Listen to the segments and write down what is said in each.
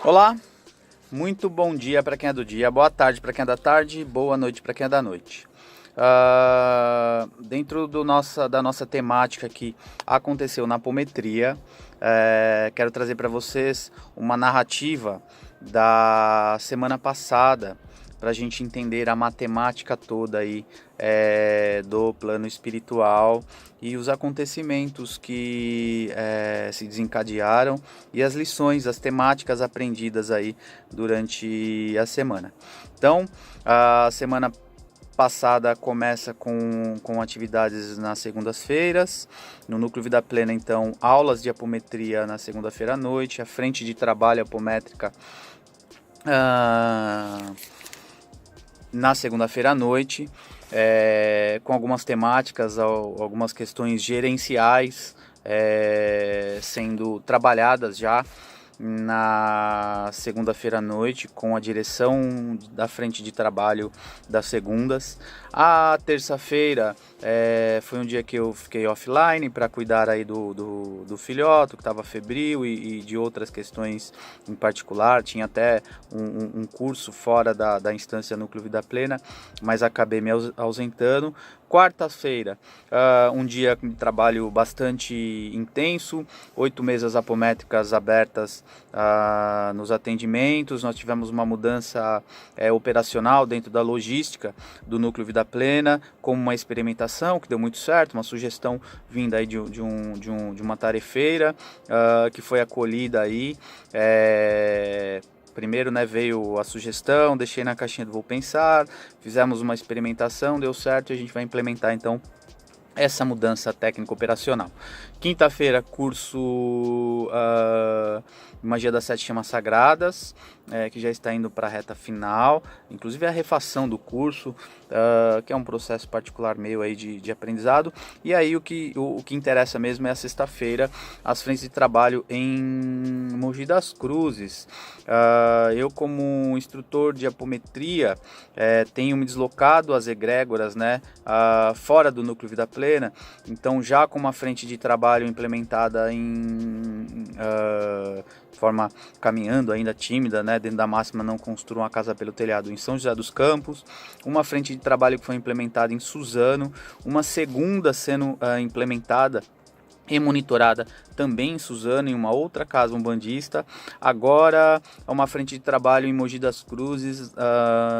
Olá, muito bom dia para quem é do dia, boa tarde para quem é da tarde, boa noite para quem é da noite. Dentro da nossa temática que aconteceu na apometria, quero trazer para vocês uma narrativa da semana passada, para a gente entender a matemática toda aí do plano espiritual e os acontecimentos que se desencadearam e as lições, as temáticas aprendidas aí durante a semana. Então, a semana passada começa com atividades nas segundas-feiras, no Núcleo Vida Plena, então, aulas de apometria na segunda-feira à noite, a frente de trabalho apométrica na segunda-feira à noite, com algumas temáticas, algumas questões gerenciais sendo trabalhadas já na segunda-feira à noite com a direção da frente de trabalho das segundas. A terça-feira foi um dia que eu fiquei offline para cuidar aí do filhoto que estava febril e de outras questões em particular. Tinha até um curso fora da instância Núcleo Vida Plena, mas acabei me ausentando. Quarta-feira, um dia de trabalho bastante intenso, 8 mesas apométricas abertas nos atendimentos. Nós tivemos uma mudança operacional dentro da logística do Núcleo Vida Plena, como uma experimentação que deu muito certo, uma sugestão vinda aí de uma tarefeira que foi acolhida aí. Primeiro, veio a sugestão, deixei na caixinha do Vou Pensar, fizemos uma experimentação, deu certo e a gente vai implementar então essa mudança técnico-operacional. Quinta-feira, curso Magia das Sete Chamas Sagradas, que já está indo para a reta final, inclusive a refação do curso, que é um processo particular meu aí de aprendizado. E aí o que interessa mesmo é a sexta-feira, as frentes de trabalho em Mogi das Cruzes. Eu, como instrutor de apometria, tenho me deslocado às egrégoras, fora do Núcleo Vida Plena, então já com uma frente de trabalho implementada em forma caminhando ainda tímida, dentro da máxima não construam a casa pelo telhado, em São José dos Campos, uma frente de trabalho que foi implementada em Suzano, uma segunda sendo implementada e monitorada também em Suzano, em uma outra casa umbandista. Agora uma frente de trabalho em Mogi das Cruzes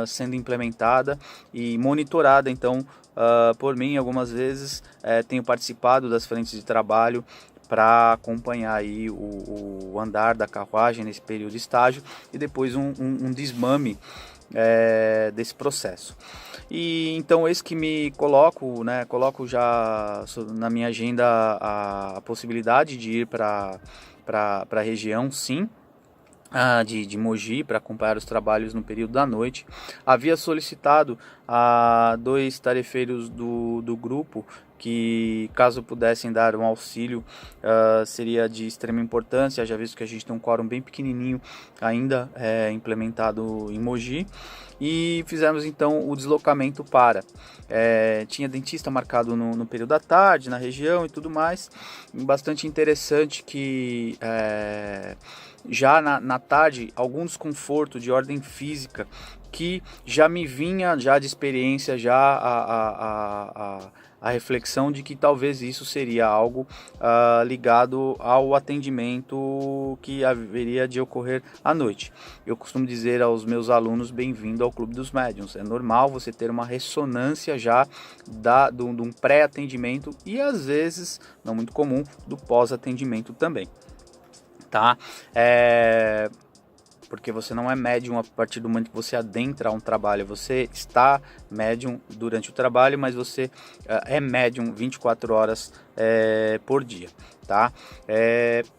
sendo implementada e monitorada então por mim. Algumas vezes tenho participado das frentes de trabalho para acompanhar aí o andar da carruagem nesse período de estágio e depois um desmame desse processo. E então esse que me coloco já na minha agenda a possibilidade de ir para a região, sim, de Mogi, para acompanhar os trabalhos no período da noite. Havia solicitado a 2 tarefeiros do grupo que, caso pudessem dar um auxílio, seria de extrema importância, já visto que a gente tem um quórum bem pequenininho ainda implementado em Mogi. E fizemos então o deslocamento tinha dentista marcado no período da tarde, na região e tudo mais. Bastante interessante que já na tarde, algum desconforto de ordem física que já me vinha já de experiência, já a reflexão de que talvez isso seria algo ligado ao atendimento que haveria de ocorrer à noite. Eu costumo dizer aos meus alunos: bem-vindo ao Clube dos Médiuns. É normal você ter uma ressonância já de um pré-atendimento e, às vezes, não muito comum, do pós-atendimento também. Tá? Porque você não é médium a partir do momento que você adentra um trabalho. Você está médium durante o trabalho, mas você é médium 24 horas por dia, tá?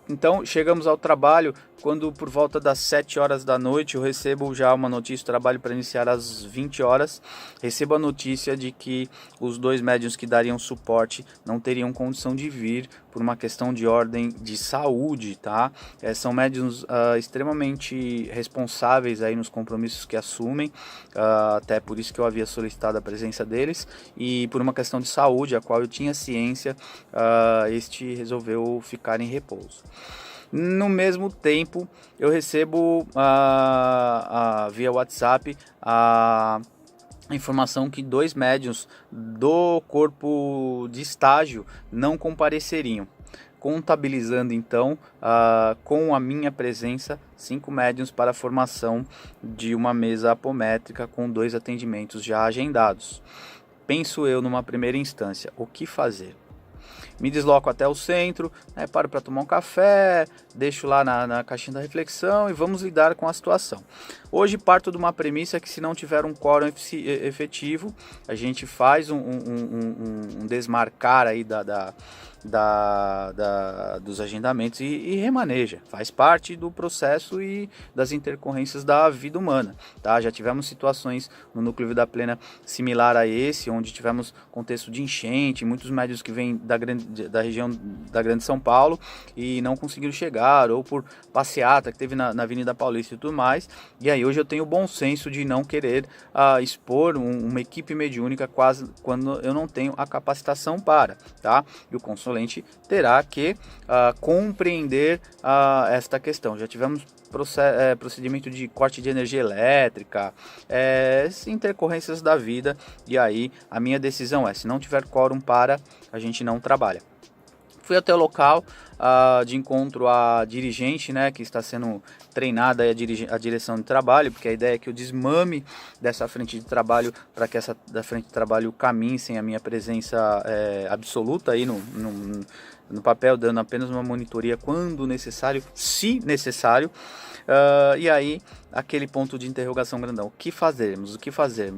Então chegamos ao trabalho quando, por volta das 7 horas da noite, eu recebo já uma notícia. O trabalho para iniciar às 20 horas, recebo a notícia de que os 2 médiuns que dariam suporte não teriam condição de vir por uma questão de ordem de saúde, tá? São médiuns extremamente responsáveis aí nos compromissos que assumem, até por isso que eu havia solicitado a presença deles, e por uma questão de saúde, a qual eu tinha ciência, este resolveu ficar em repouso. No mesmo tempo, eu recebo via WhatsApp a informação que 2 médiuns do corpo de estágio não compareceriam, contabilizando então com a minha presença 5 médiuns para a formação de uma mesa apométrica com 2 atendimentos já agendados. Penso eu numa primeira instância, o que fazer? Me desloco até o centro, paro para tomar um café, deixo lá na caixinha da reflexão e vamos lidar com a situação. Hoje parto de uma premissa que se não tiver um quórum efetivo, a gente faz um desmarcar aí dos agendamentos e remaneja, faz parte do processo e das intercorrências da vida humana, tá? Já tivemos situações no Núcleo Vida Plena similar a esse, onde tivemos contexto de enchente, muitos médios que vêm da região da Grande São Paulo e não conseguiram chegar, ou por passeata que teve na Avenida Paulista e tudo mais, e aí hoje eu tenho o bom senso de não querer expor uma equipe mediúnica quase quando eu não tenho a capacitação para, tá? E o consulente terá que compreender esta questão. Já tivemos procedimento de corte de energia elétrica, intercorrências da vida, e aí a minha decisão se não tiver quórum para, a gente não trabalha. Fui até o local de encontro à dirigente, que está sendo treinada a direção de trabalho, porque a ideia é que eu desmame dessa frente de trabalho para que essa da frente de trabalho caminhe sem a minha presença absoluta aí no papel, dando apenas uma monitoria quando necessário, se necessário. E aí, aquele ponto de interrogação grandão, o que fazermos?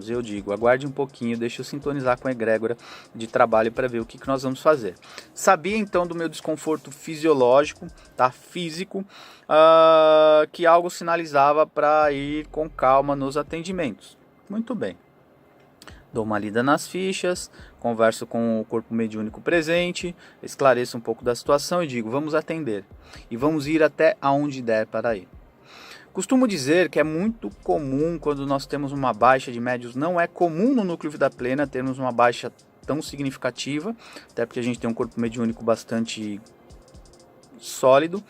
Eu digo, aguarde um pouquinho, deixa eu sintonizar com a egrégora de trabalho para ver o que nós vamos fazer. Sabia então do meu desconforto fisiológico, físico, que algo sinalizava para ir com calma nos atendimentos. Muito bem. Dou uma lida nas fichas, converso com o corpo mediúnico presente, esclareço um pouco da situação e digo, vamos atender. E vamos ir até aonde der para ir. Costumo dizer que é muito comum quando nós temos uma baixa de médiuns, não é comum no Núcleo Vida Plena termos uma baixa tão significativa, até porque a gente tem um corpo mediúnico bastante sólido,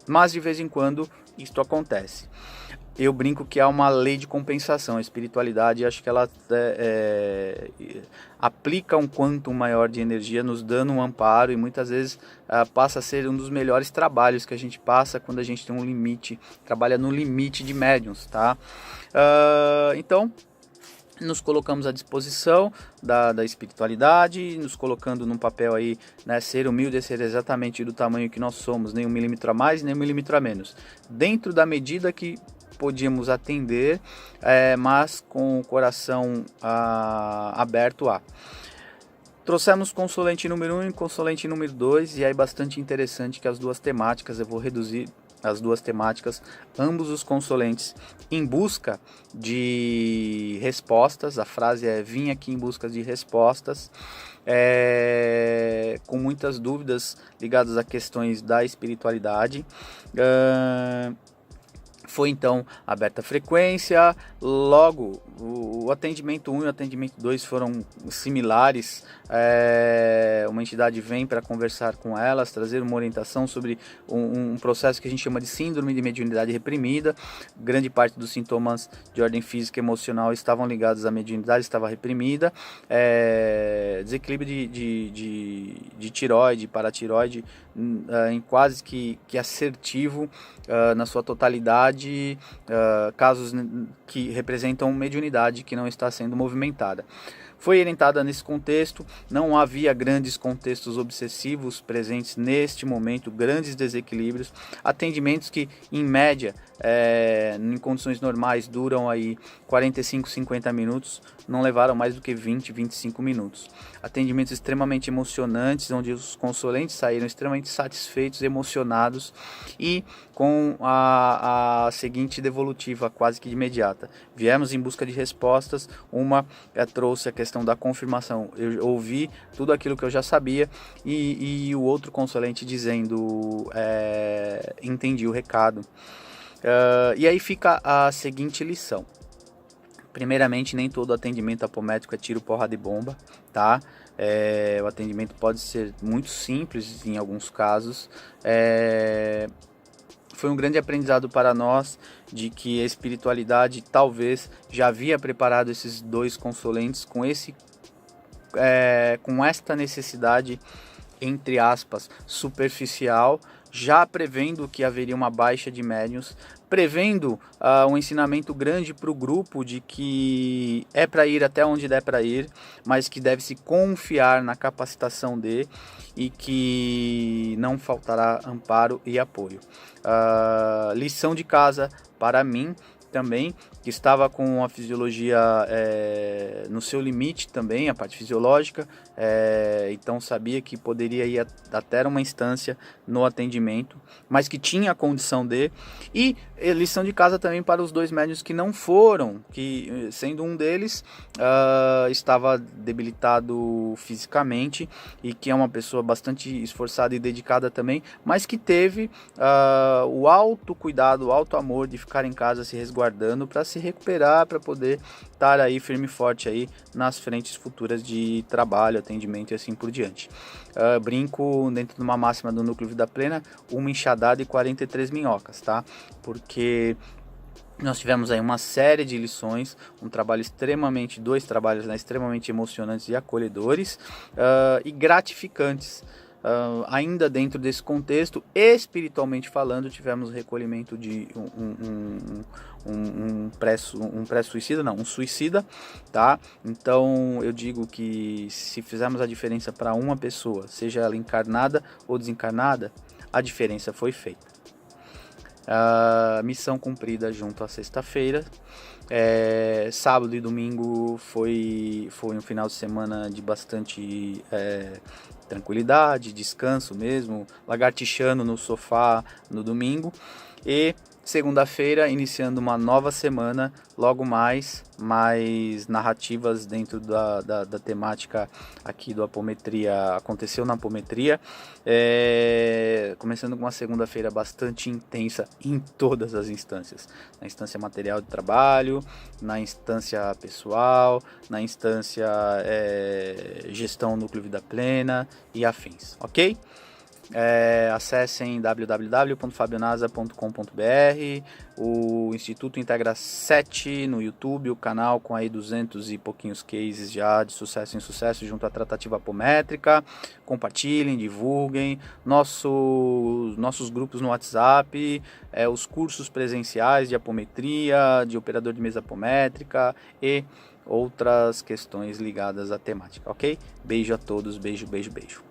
mas de vez em quando isto acontece. Eu brinco que há uma lei de compensação, a espiritualidade, acho que ela aplica um quantum maior de energia, nos dando um amparo, e muitas vezes passa a ser um dos melhores trabalhos que a gente passa quando a gente tem um limite, trabalha no limite de médiuns, tá? Então, nos colocamos à disposição da espiritualidade, nos colocando num papel aí, ser humilde, ser exatamente do tamanho que nós somos, nem 1 milímetro a mais, nem 1 milímetro a menos, dentro da medida que podíamos atender, mas com o coração aberto Trouxemos consulente número 1 e consulente número 2, e aí bastante interessante que as duas temáticas, eu vou reduzir as duas temáticas, ambos os consulentes em busca de respostas, a frase vim aqui em busca de respostas, com muitas dúvidas ligadas a questões da espiritualidade. Foi então aberta a frequência, logo o atendimento 1 e o atendimento 2 foram similares, uma entidade vem para conversar com elas, trazer uma orientação sobre um processo que a gente chama de síndrome de mediunidade reprimida. Grande parte dos sintomas de ordem física e emocional estavam ligados à mediunidade, estava reprimida, desequilíbrio de tireoide, paratireoide, em quase que assertivo na sua totalidade, casos que representam mediunidade que não está sendo movimentada. Foi orientada nesse contexto, não havia grandes contextos obsessivos presentes neste momento, grandes desequilíbrios, atendimentos que em média, em condições normais, duram aí 45, 50 minutos, não levaram mais do que 20, 25 minutos. Atendimentos extremamente emocionantes, onde os consulentes saíram extremamente satisfeitos, emocionados e com a seguinte devolutiva quase que imediata. Viemos em busca de respostas, uma trouxe a questão da confirmação, eu ouvi tudo aquilo que eu já sabia, e o outro consulente dizendo, entendi o recado. E aí fica a seguinte lição. Primeiramente, nem todo atendimento apométrico é tiro, porrada e bomba, tá? O atendimento pode ser muito simples em alguns casos. Foi um grande aprendizado para nós de que a espiritualidade talvez já havia preparado esses 2 consulentes com esta necessidade, entre aspas, superficial, já prevendo que haveria uma baixa de médiuns, prevendo um ensinamento grande para o grupo de que é para ir até onde der para ir, mas que deve se confiar na capacitação e que não faltará amparo e apoio. Lição de casa para mim também, que estava com a fisiologia no seu limite também, a parte fisiológica, então sabia que poderia ir até uma instância no atendimento, mas que tinha a condição e lição de casa também para os 2 médiuns que não foram, que sendo um deles estava debilitado fisicamente e que é uma pessoa bastante esforçada e dedicada também, mas que teve o autocuidado, o auto amor de ficar em casa se resguardando para se recuperar, para poder estar aí firme e forte aí nas frentes futuras de trabalho, atendimento e assim por diante. Brinco dentro de uma máxima do Núcleo Vida Plena, uma enxadada e 43 minhocas, tá? Porque nós tivemos aí uma série de lições, 2 trabalhos, né, extremamente emocionantes e acolhedores e gratificantes. Ainda dentro desse contexto, espiritualmente falando, tivemos recolhimento de um pré-suicida, não, um suicida, tá? Então eu digo que se fizermos a diferença para uma pessoa, seja ela encarnada ou desencarnada, a diferença foi feita. Missão cumprida junto à sexta-feira. Sábado e domingo foi um final de semana de bastante tranquilidade, descanso mesmo, lagartixando no sofá no domingo. E segunda-feira, iniciando uma nova semana, logo mais narrativas dentro da temática aqui do Apometria, aconteceu na Apometria, começando com uma segunda-feira bastante intensa em todas as instâncias, na instância material de trabalho, na instância pessoal, na instância gestão Núcleo Vida Plena e afins, ok? Acessem www.fabionasa.com.br, o Instituto Integra 7 no YouTube, o canal com aí 200 e pouquinhos cases já de sucesso em sucesso junto à tratativa apométrica. Compartilhem, divulguem nossos grupos no WhatsApp, os cursos presenciais de apometria, de operador de mesa apométrica e outras questões ligadas à temática, ok? Beijo a todos, beijo, beijo, beijo.